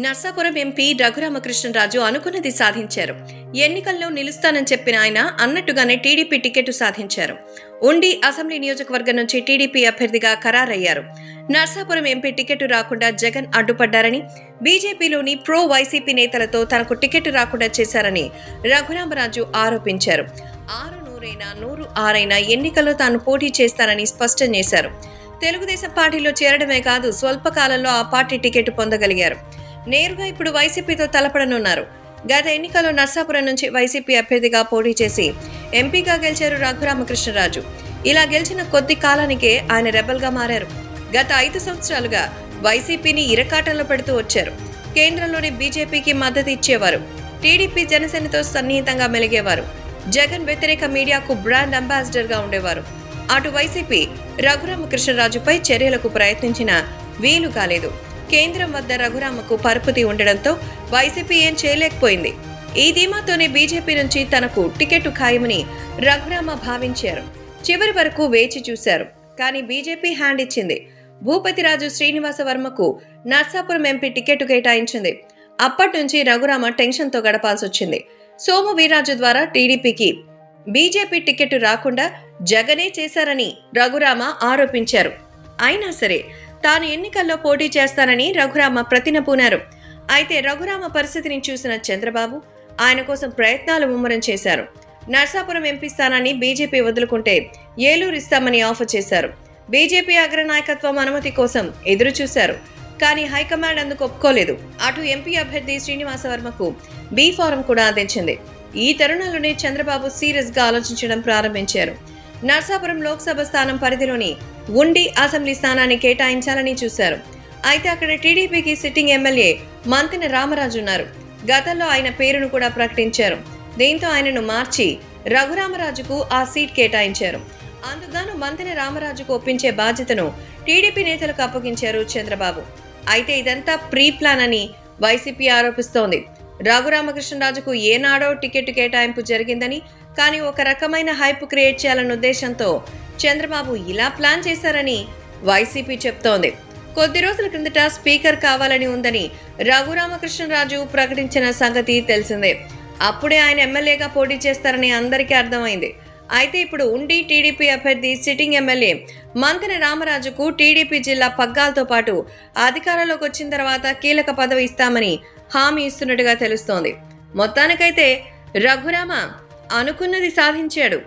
Narsapuram MP Raghuramakrishnaraju అనుకున్నది సాధించారు. ఎన్నికల్లో నిలుస్తానని చెప్పిన ఆయన అన్నట్టుగానే టీడీపీ టికెట్ సాధించారు. ఉండి అసెంబ్లీ నియోజకవర్గం నుంచి టీడీపీ అభ్యర్థిగా ఖరారయ్యారు. నర్సాపురం ఎంపీ టికెట్ రాకుండా జగన్ అడ్డుపడ్డారని, బీజేపీలోని ప్రో వైసీపీ నేతలతో తనకు టికెట్ రాకుండా చేశారని రఘురామరాజు ఆరోపించారు. 6 ఎన్నికల్లో తాను పోటీ చేస్తానని స్పష్టం చేశారు. తెలుగుదేశం పార్టీలో చేరడమే కాదు, స్వల్పకాలంలో ఆ పార్టీ టికెట్ పొందగలిగారు. నేరుగా ఇప్పుడు వైసీపీతో తలపడనున్నారు. గత ఎన్నికల్లో నర్సాపురం నుంచి వైసీపీ అభ్యర్థిగా పోటీ చేసి ఎంపీగా గెలిచారు రఘురామకృష్ణరాజు. ఇలా గెలిచిన కొద్ది కాలానికే ఆయన రెబల్గా మారారు. గత 5 సంవత్సరాలుగా వైసీపీని ఇరకాటంలో పెడుతూ వచ్చారు. కేంద్రంలోని బీజేపీకి మద్దతు ఇచ్చేవారు. టీడీపీ జనసేనతో సన్నిహితంగా మెలిగేవారు. జగన్ వ్యతిరేక మీడియాకు బ్రాండ్ అంబాసిడర్ గా ఉండేవారు. అటు వైసీపీ రఘురామకృష్ణరాజుపై చర్యలకు ప్రయత్నించినా వీలు కాలేదు. కేంద్రం వద్ద రఘురామకు పరపతి ఉండడంతో వైసీపీ ఏం చేయలేకపోయింది. ఈ ధీమాతోనే బీజేపీ నుంచి తనకు టికెట్ ఖాయమని రఘురామ భావించారు. చివరి వరకు వేచి చూశారు. కానీ బీజేపీ హ్యాండ్ ఇచ్చింది. భూపతిరాజు శ్రీనివాసవర్మకు నర్సాపురం ఎంపీ టికెట్ కేటాయించింది. అప్పటి నుంచి రఘురామ టెన్షన్తో గడపాల్సి వచ్చింది. సోము వీర్రాజు ద్వారా టీడీపీకి బీజేపీ టికెట్ రాకుండా జగనే చేశారని రఘురామ ఆరోపించారు. అయినా సరే తాను ఎన్నికల్లో పోటీ చేస్తానని రఘురామ ప్రతినపూనారు. అయితే రఘురామ పరిస్థితిని చూసిన చంద్రబాబు ఆయన కోసం ప్రయత్నాలు ముమ్మరం చేశారు. నర్సాపురం ఎంపీ స్థానాన్ని బీజేపీ వదులుకుంటే ఏలూరు ఇస్తామని ఆఫర్ చేశారు. బీజేపీ అగ్రనాయకత్వం అనుమతి కోసం ఎదురు చూశారు. కానీ హైకమాండ్ అందుకు ఒప్పుకోలేదు. అటు ఎంపీ అభ్యర్థి శ్రీనివాసవర్మకు బీ ఫారం కూడా అందించింది. ఈ తరుణంలోనే చంద్రబాబు సీరియస్ గా ఆలోచించడం ప్రారంభించారు. నర్సాపురం లోక్సభ స్థానం పరిధిలోని ఉండి అసెంబ్లీ స్థానాన్ని కేటాయించాలని చూశారు. అయితే అక్కడ టీడీపీకి సిట్టింగ్ ఎమ్మెల్యే మంతెన రామరాజు ఉన్నారు. గతంలో ఆయన పేరును కూడా ప్రకటించారు. దీంతో ఆయనను మార్చి రఘురామరాజుకు ఆ సీట్ కేటాయించారు. అందుగాను మంతెన రామరాజుకు ఒప్పించే బాధ్యతను టీడీపీ నేతలకు అప్పగించారు చంద్రబాబు. అయితే ఇదంతా ప్రీ ప్లాన్ అని వైసీపీ ఆరోపిస్తోంది. రఘురామకృష్ణరాజుకు ఏనాడో టికెట్ కేటాయింపు జరిగిందని, కానీ ఒక రకమైన హైప్ క్రియేట్ చేయాలన్న ఉద్దేశంతో చంద్రబాబు ఇలా ప్లాన్ చేశారని వైసీపీ చెప్తోంది. కొద్ది రోజుల కిందట స్పీకర్ కావాలని ఉందని రఘురామకృష్ణరాజు ప్రకటించిన సంగతి తెలిసిందే. అప్పుడే ఆయన ఎమ్మెల్యేగా పోటీ చేస్తారని అందరికీ అర్థమైంది. అయితే ఇప్పుడు ఉండి టీడీపీ అభ్యర్థి సిట్టింగ్ ఎమ్మెల్యే మంతెన రామరాజుకు టీడీపీ జిల్లా పగ్గాలతో పాటు అధికారంలోకి వచ్చిన తర్వాత కీలక పదవి ఇస్తామని హామీ ఇస్తున్నట్టుగా తెలుస్తోంది. మొత్తానికైతే రఘురామ అనుకున్నది సాధించాడు.